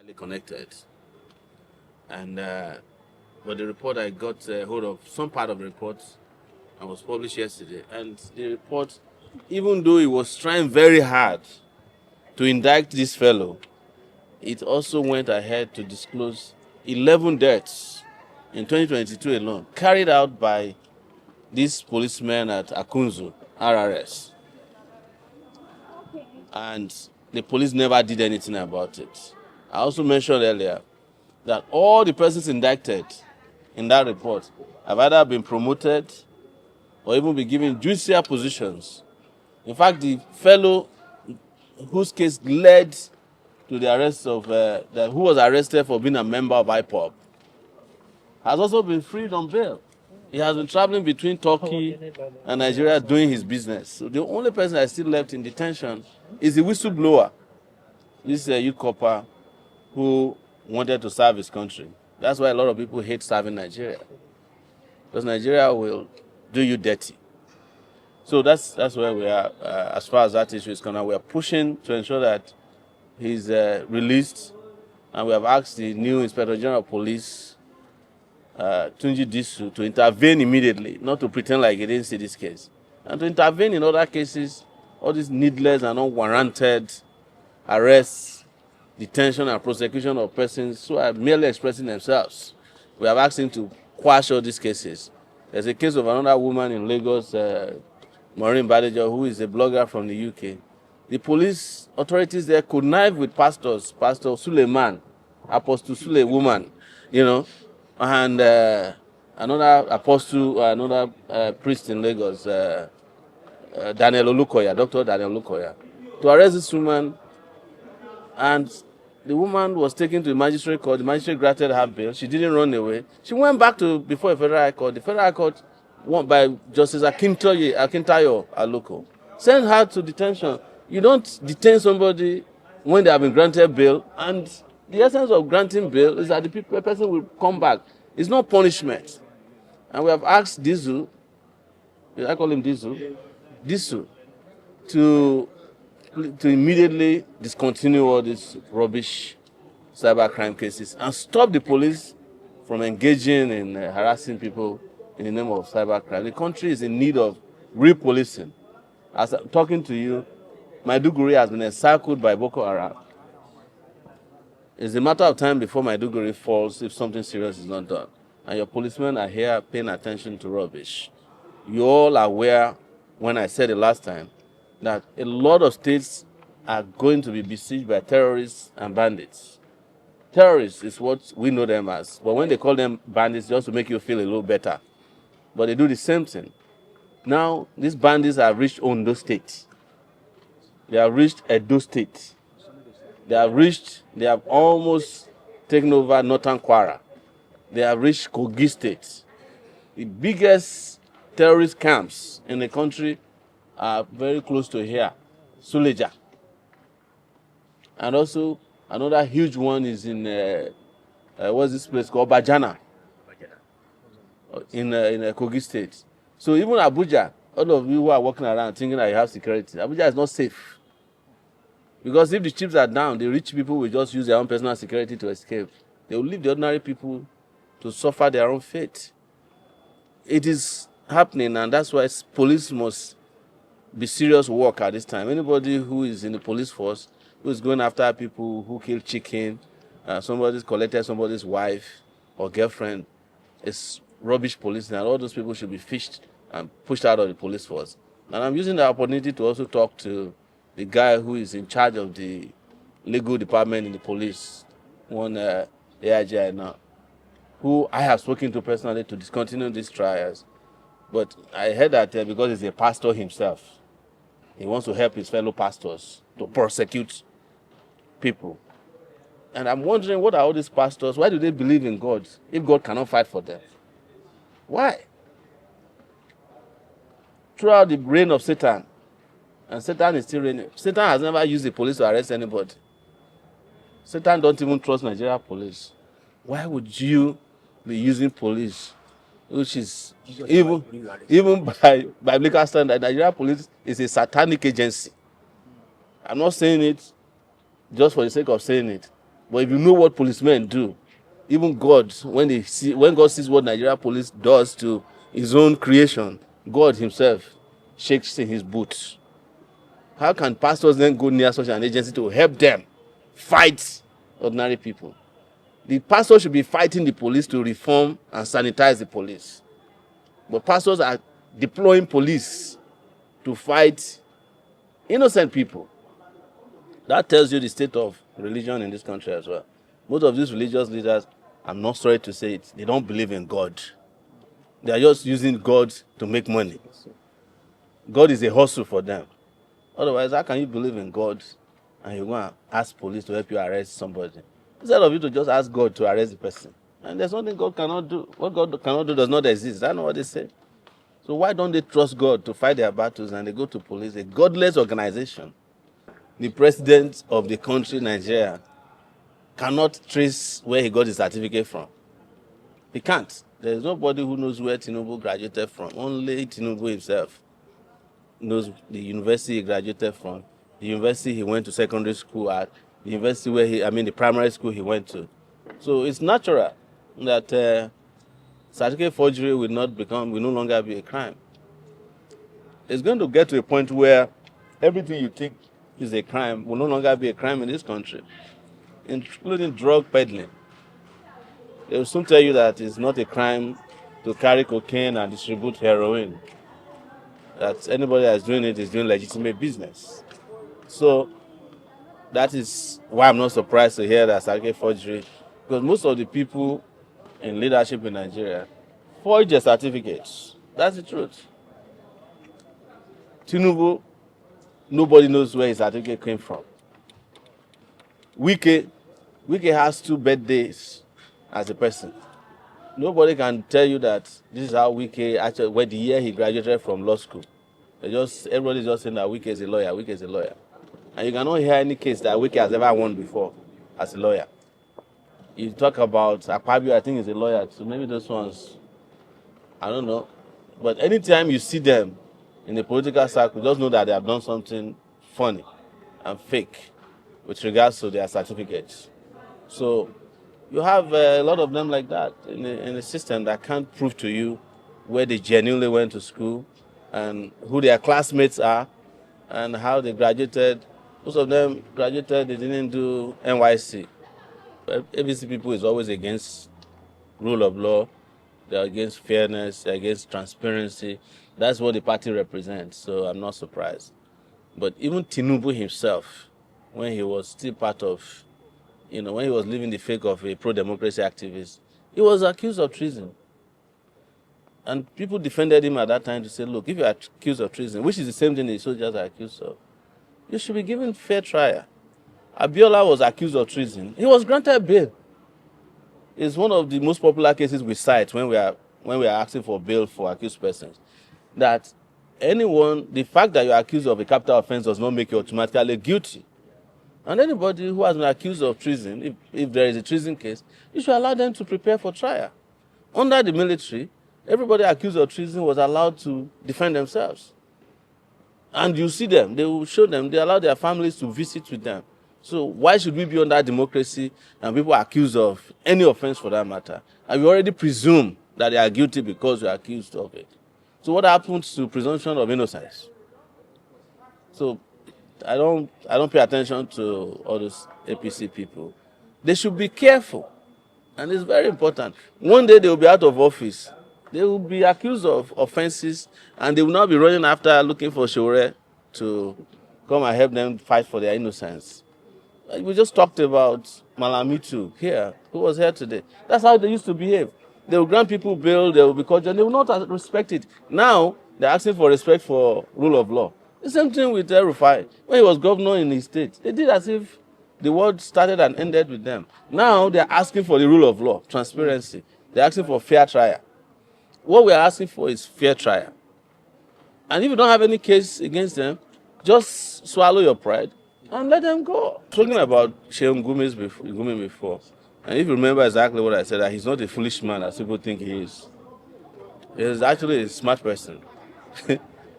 highly connected. And but the report I got hold of, some part of the report, and was published yesterday. And the report, even though it was trying very hard to indict this fellow, it also went ahead to disclose 11 deaths in 2022 alone, carried out by this policeman at Akunzu, RRS. And the police never did anything about it. I also mentioned earlier that all the persons indicted in that report have either been promoted or even been given judicial positions. In fact, the fellow whose case led to the arrest of, who was arrested for being a member of IPOB, has also been freed on bail. He has been traveling between Turkey and Nigeria doing his business. So the only person that is still left in detention is the whistleblower, this youth copper who wanted to serve his country. That's why a lot of people hate serving Nigeria, because Nigeria will do you dirty. So that's where we are as far as that issue is concerned. We are pushing to ensure that he's released, and we have asked the new Inspector General of Police, Tunji Disu, to intervene immediately, not to pretend like he didn't see this case, and to intervene in other cases, all these needless and unwarranted arrests, detention, and prosecution of persons who are merely expressing themselves. We have asked him to quash all these cases. There's a case of another woman in Lagos, Maureen Badejo, who is a blogger from the UK. The police authorities there connive with pastors, Pastor Suleiman, Apostle Sule woman, and another apostle, another priest in Lagos, Daniel Olukoya, Dr. Daniel Olukoya, to arrest this woman. And the woman was taken to the magistrate court. The magistrate granted her bail. She didn't run away. She went back before a federal high court. The federal high court, won by Justice Akintayo Aloko, sent her to detention. You don't detain somebody when they have been granted bail, and the essence of granting bail is that the person will come back. It's not punishment. And we have asked Disu, I call him Disu, to immediately discontinue all these rubbish cybercrime cases and stop the police from engaging in harassing people in the name of cybercrime. The country is in need of repolicing. As I'm talking to you, Maiduguri has been encircled by Boko Haram. It's a matter of time before Maiduguri falls if something serious is not done. And your policemen are here paying attention to rubbish. You all are aware, when I said it last time, that a lot of states are going to be besieged by terrorists and bandits. Terrorists is what we know them as. But when they call them bandits, just to make you feel a little better. But they do the same thing. Now, these bandits have reached Ondo State. They have reached Edo State. They have almost taken over Northern Kwara. They have reached Kogi State. The biggest terrorist camps in the country are very close to here, Suleja. And also, another huge one is in, what's this place called? Bajana, in Kogi State. So even Abuja, all of you who are walking around thinking that you have security, Abuja is not safe. Because if the chips are down, the rich people will just use their own personal security to escape. They will leave the ordinary people to suffer their own fate. It is happening, and that's why police must be serious work at this time. Anybody who is in the police force, who is going after people who kill chicken, somebody's collected somebody's wife or girlfriend, is rubbish policing, and all those people should be fished and pushed out of the police force. And I'm using the opportunity to also talk to the guy who is in charge of the legal department in the police, one AIG now, who I have spoken to personally to discontinue these trials. But I heard that because he's a pastor himself, he wants to help his fellow pastors to prosecute people. And I'm wondering, what are all these pastors? Why do they believe in God if God cannot fight for them? Why? Throughout the reign of Satan, and Satan is still reigning, Satan has never used the police to arrest anybody. Satan don't even trust Nigeria police. Why would you be using police, which is even by biblical standard, Nigeria police is a satanic agency. I'm not saying it just for the sake of saying it. But if you know what policemen do, even God, when God sees what Nigeria police does to his own creation, God himself shakes in his boots. How can pastors then go near such an agency to help them fight ordinary people? The pastor should be fighting the police to reform and sanitize the police. But pastors are deploying police to fight innocent people. That tells you the state of religion in this country as well. Most of these religious leaders, I'm not sorry to say it, they don't believe in God. They are just using God to make money. God is a hustle for them. Otherwise, how can you believe in God and you go and ask police to help you arrest somebody? Instead of you to just ask God to arrest the person. And there's nothing God cannot do. What God cannot do does not exist. I know what they say. So why don't they trust God to fight their battles and they go to police, a godless organization? The president of the country, Nigeria, cannot trace where he got his certificate from. He can't. There is nobody who knows where Tinubu graduated from. Only Tinubu himself knows the university he graduated from, the university he went to secondary school at, the university the primary school he went to. So it's natural that certificate forgery will no longer be a crime. It's going to get to a point where everything you think is a crime will no longer be a crime in this country, including drug peddling. They will soon tell you that it's not a crime to carry cocaine and distribute heroin. That anybody that's doing it is doing legitimate business. So that is why I'm not surprised to hear that certificate forgery, because most of the people in leadership in Nigeria forge their certificates. That's the truth. Tinubu, nobody knows where his certificate came from. Wike has 2 birthdays as a person. Nobody can tell you that this is how Wike actually, when the year he graduated from law school. Everybody's just saying that Wike is a lawyer. And you cannot hear any case that Wike has ever won before as a lawyer. You talk about Akpabio, I think he's a lawyer, so maybe those ones, I don't know. But anytime you see them in the political circle, just know that they have done something funny and fake with regards to their certificates. So you have a lot of them like that in the system that can't prove to you where they genuinely went to school and who their classmates are and how they graduated. Most of them graduated, they didn't do NYC. ABC people is always against rule of law. They're against fairness, they're against transparency. That's what the party represents, so I'm not surprised. But even Tinubu himself, when he was still part of, when he was living the fake of a pro-democracy activist, he was accused of treason. And people defended him at that time to say, look, if you're accused of treason, which is the same thing the soldiers are accused of, you should be given fair trial. Abiola was accused of treason. He was granted bail. It's one of the most popular cases we cite when we are asking for bail for accused persons. That the fact that you're accused of a capital offense does not make you automatically guilty. And anybody who has been accused of treason, if there is a treason case, you should allow them to prepare for trial. Under the military, everybody accused of treason was allowed to defend themselves. And you see them, they will show them, they allow their families to visit with them. So why should we be under democracy and people are accused of any offense for that matter? And we already presume that they are guilty because we are accused of it. So what happens to presumption of innocence? So I don't pay attention to all those APC people. They should be careful. And it's very important. One day they will be out of office. They will be accused of offenses and they will not be running after looking for Sowore to come and help them fight for their innocence. We just talked about Malamitu here, who was here today. That's how they used to behave. They will grant people bail, they will be cordial, and they will not respect it. Now, they're asking for respect for rule of law. The same thing with El-Rufai. When he was governor in his state, they did as if the world started and ended with them. Now, they're asking for the rule of law, transparency. They're asking for fair trial. What we're asking for is fair trial. And if you don't have any case against them, just swallow your pride and let them go. Talking about Sheung Gumi before, and if you remember exactly what I said, that he's not a foolish man as people think he is. He's actually a smart person.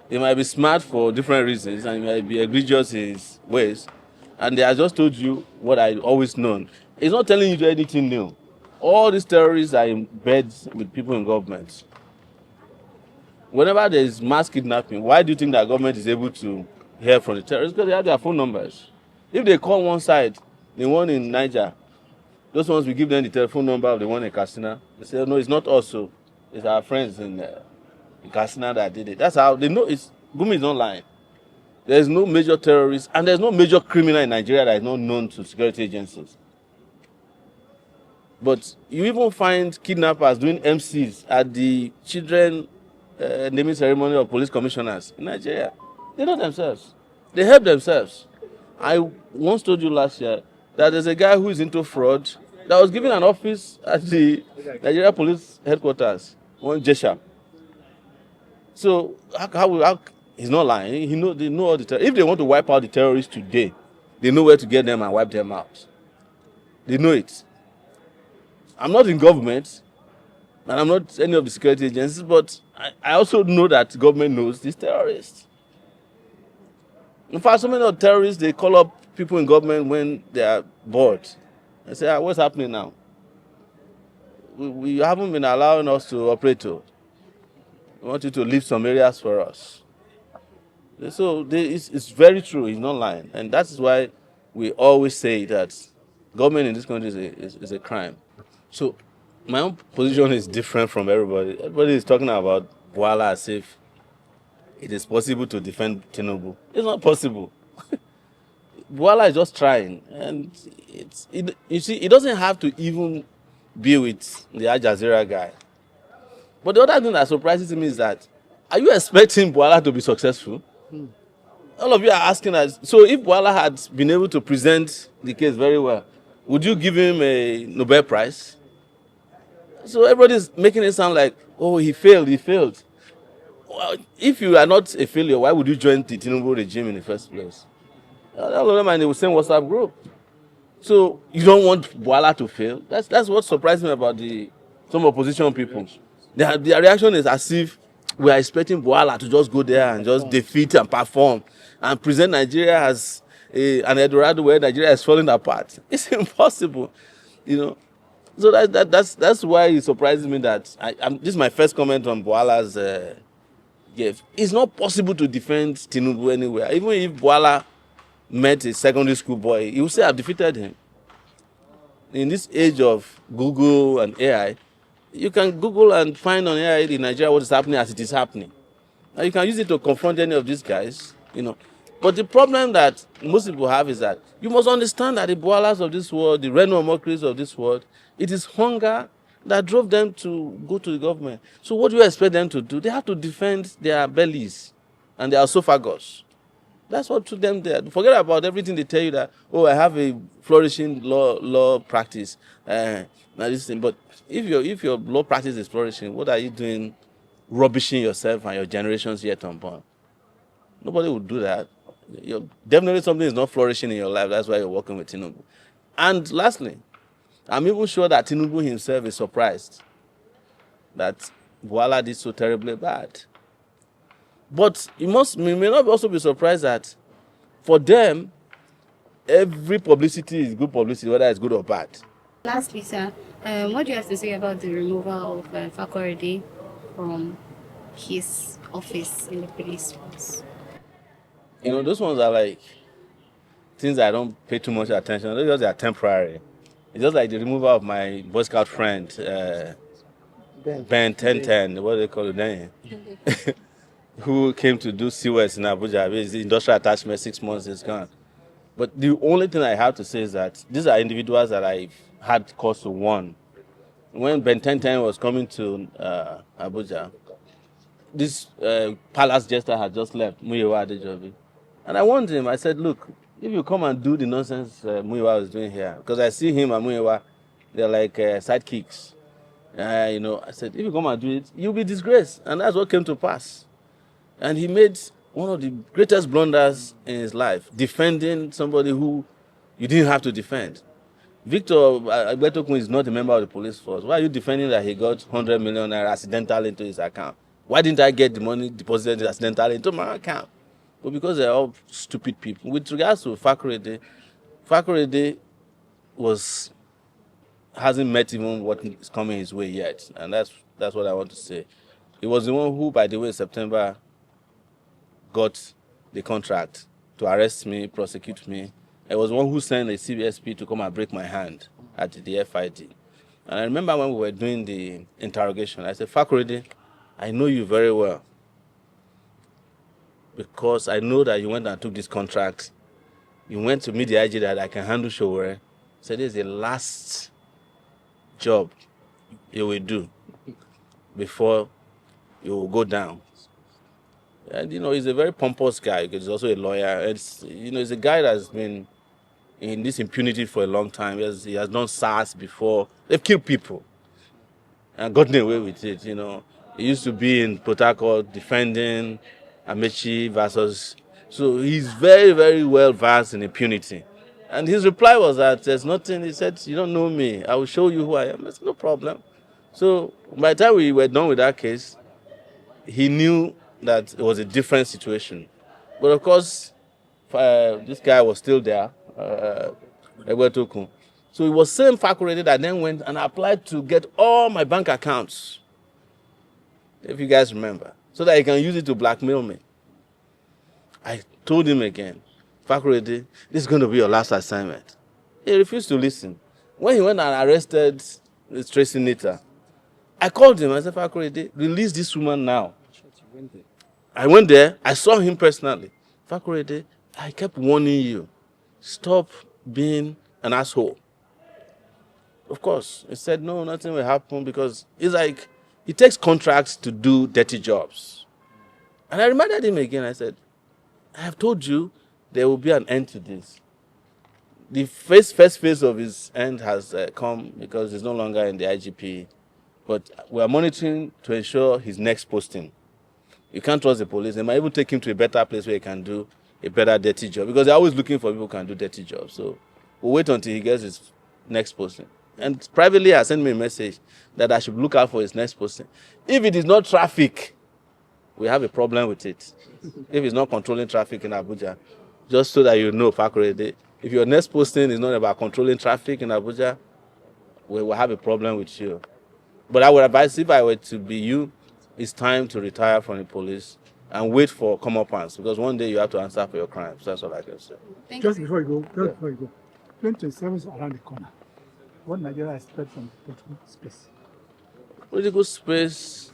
He might be smart for different reasons and he might be egregious in his ways, And they have just told you what I always known. It's not telling you anything new. All these terrorists are in bed with people in government. Whenever there is mass kidnapping, why do you think that government is able to hear from the terrorists? Because they have their phone numbers. If they call one side, the one in Niger, those ones we give them the telephone number of the one in Katsina. They say, no, it's not us, so it's our friends in Katsina that did it. That's how they know it's Gumi is not lying. There's no major terrorist and there's no major criminal in Nigeria that is not known to security agencies. But you even find kidnappers doing MCs at the children naming ceremony of police commissioners in Nigeria. They know themselves. They help themselves. I once told you last year that there's a guy who is into fraud that was given an office at the Nigeria Police Headquarters, one Jesha. So how he's not lying. They know all the terrorists. If they want to wipe out the terrorists today, they know where to get them and wipe them out. They know it. I'm not in government, and I'm not any of the security agencies, but I also know that government knows these terrorists. In fact, so many of the terrorists, they call up people in government when they are bored. They say, what's happening now? We haven't been allowing us to operate. We want you to leave some areas for us. So it's very true. He's not lying. And that's why we always say that government in this country is a crime. So my own position is different from everybody. Everybody is talking about Bwala as if it is possible to defend Tinubu. It's not possible. Bwala is just trying. And you see, it doesn't have to even be with the Jazeera guy. But the other thing that surprises me is that, are you expecting Bwala to be successful? All of you are asking us, so if Bwala had been able to present the case very well, would you give him a Nobel Prize? So everybody's making it sound like, oh, he failed. Well, if you are not a failure, why would you join the Tinubu regime in the first place? All of them are in the same WhatsApp group. So you don't want Bwala to fail? That's what surprised me about some opposition people. Their reaction is as if we are expecting Bwala to just go there and just defeat and perform and present Nigeria as an Eldorado where Nigeria is falling apart. It's impossible, So that's why it surprises me that this is my first comment on Bwala's gift. It's not possible to defend Tinubu anywhere. Even if Bwala met a secondary school boy, he would say, I've defeated him. In this age of Google and AI, you can Google and find on AI in Nigeria what is happening as it is happening. And you can use it to confront any of these guys, But the problem that most people have is that you must understand that the Bwalas of this world, the Reno mockeries of this world, it is hunger that drove them to go to the government. So what do you expect them to do? They have to defend their bellies and their esophagus. That's what took them there. Forget about everything they tell you that, I have a flourishing law practice. This thing. But if your law practice is flourishing, what are you doing rubbishing yourself and your generations yet unborn? Nobody would do that. Definitely something is not flourishing in your life. That's why you're working with Tinubu. And lastly, I'm even sure that Tinubu himself is surprised that Bwala did so terribly bad. But you may not also be surprised that for them, every publicity is good publicity, whether it's good or bad. Lastly, sir, what do you have to say about the removal of Fakorede from his office in the police force? Those ones are like things I don't pay too much attention. They are temporary. It's just like the removal of my Boy Scout friend, Ben 1010, what do they call it then? Who came to do CWS in Abuja. His industrial attachment, 6 months is gone. But the only thing I have to say is that these are individuals that I've had cause to warn. When Ben 1010 was coming to Abuja, this palace jester had just left, Muyiwa Adejobi. And I warned him, I said, look, if you come and do the nonsense Muyiwa was doing here, because I see him and Muyiwa, they're like sidekicks. I said, if you come and do it, you'll be disgraced. And that's what came to pass. And he made one of the greatest blunders in his life, defending somebody who you didn't have to defend. Victor Agbetokun is not a member of the police force. Why are you defending that he got 100 million naira accidentally into his account? Why didn't I get the money deposited accidentally into my account? But because they're all stupid people. With regards to Fakorede, Fakorede hasn't met even what is coming his way yet, and that's what I want to say. He was the one who, by the way, in September got the contract to arrest me, prosecute me. I was the one who sent a CBSP to come and break my hand at the FID. And I remember when we were doing the interrogation, I said, Fakorede, I know you very well because I know that you went and took this contract. You went to meet the IG that I can handle Sowore. So this is the last job you will do before you will go down. And, he's a very pompous guy because he's also a lawyer. He's a guy that's been in this impunity for a long time. He has done SARS before. They've killed people and gotten away with it, He used to be in Port Harcourt defending Amechi versus... So he's very, very well versed in impunity. And his reply was that there's nothing. He said, you don't know me. I will show you who I am. I said, no problem. So by the time we were done with that case, he knew that it was a different situation. But of course, this guy was still there, Egwetokun. So it was same Fakorede that then went and applied to get all my bank accounts, if you guys remember, so that he can use it to blackmail me. I told him again, Fakorede, this is going to be your last assignment. He refused to listen. When he went and arrested the Tracy Nita, I called him. I said, Fakorede, release this woman now. I went there. I saw him personally. Fakorede, I kept warning you. Stop being an asshole. Of course, he said, no, nothing will happen because it's like he takes contracts to do dirty jobs. And I reminded him again. I said, I have told you there will be an end to this. The first phase of his end has come because he's no longer in the IGP. But we are monitoring to ensure his next posting. You can't trust the police. They might even take him to a better place where he can do a better dirty job because they're always looking for people who can do dirty jobs. So we'll wait until he gets his next posting. And privately, I sent me a message that I should look out for his next posting. If it is not traffic, we have a problem with it. If it's not controlling traffic in Abuja, just so that you know, Fakorede, if your next posting is not about controlling traffic in Abuja, we will have a problem with you. But I would advise, if I were to be you, it's time to retire from the police and wait for comeuppance because one day you have to answer for your crimes. That's all I can say. Just before you go, 2027 is around the corner. What Nigeria expects from political space? Political space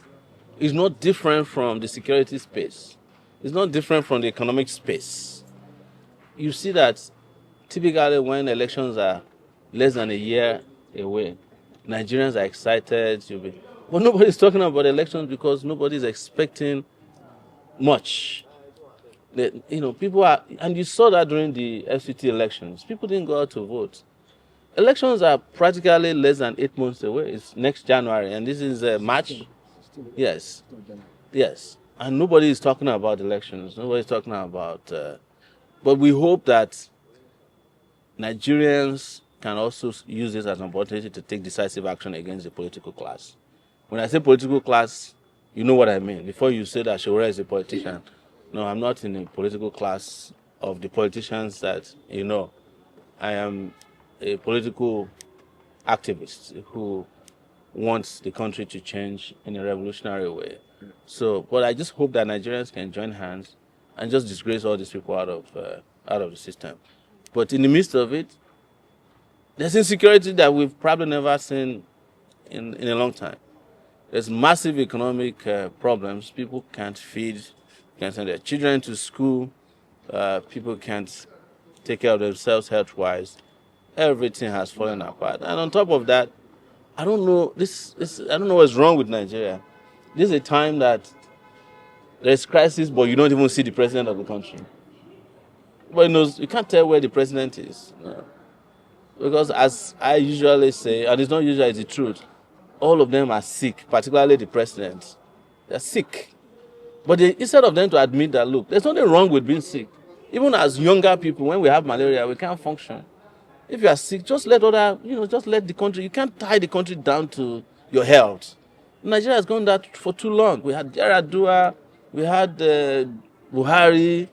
is not different from the security space. It's not different from the economic space. You see that typically when elections are less than a year away, Nigerians are excited. But nobody's talking about elections because nobody's expecting much. People are, and you saw that during the FCT elections. People didn't go out to vote. Elections are practically less than 8 months away. It's next January, and this is March. Yes, yes. And nobody is talking about elections. Nobody's talking about. But we hope that Nigerians can also use this as an opportunity to take decisive action against the political class. When I say political class, you know what I mean. Before you say that Sowore is a politician, no, I'm not in the political class of the politicians that I am a political activist who wants the country to change in a revolutionary way. So, but I just hope that Nigerians can join hands and just disgrace all these people out of the system. But in the midst of it, there's insecurity that we've probably never seen in a long time. There's massive economic problems. People can't feed, can't send their children to school. People can't take care of themselves health-wise. Everything has fallen apart. And on top of that, I don't know what's wrong with Nigeria. This is a time that there's crisis, but you don't even see the president of the country. But you can't tell where the president is. Because as I usually say, and it's not usually, it's the truth, all of them are sick, particularly the president. They're sick. But instead of them to admit that, look, there's nothing wrong with being sick. Even as younger people, when we have malaria, we can't function. If you are sick, just let the country, you can't tie the country down to your health. Nigeria has gone that for too long. We had Yaradua, we had Buhari,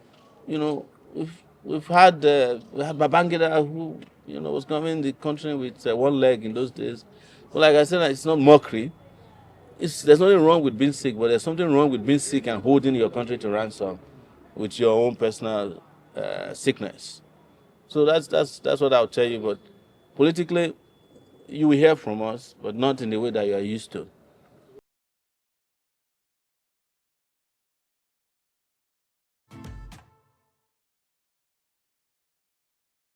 we had Babangida, who was governing the country with one leg in those days. But like I said, it's not mockery. There's nothing wrong with being sick, but there's something wrong with being sick and holding your country to ransom with your own personal sickness. So that's what I'll tell you. But politically, you will hear from us, but not in the way that you are used to.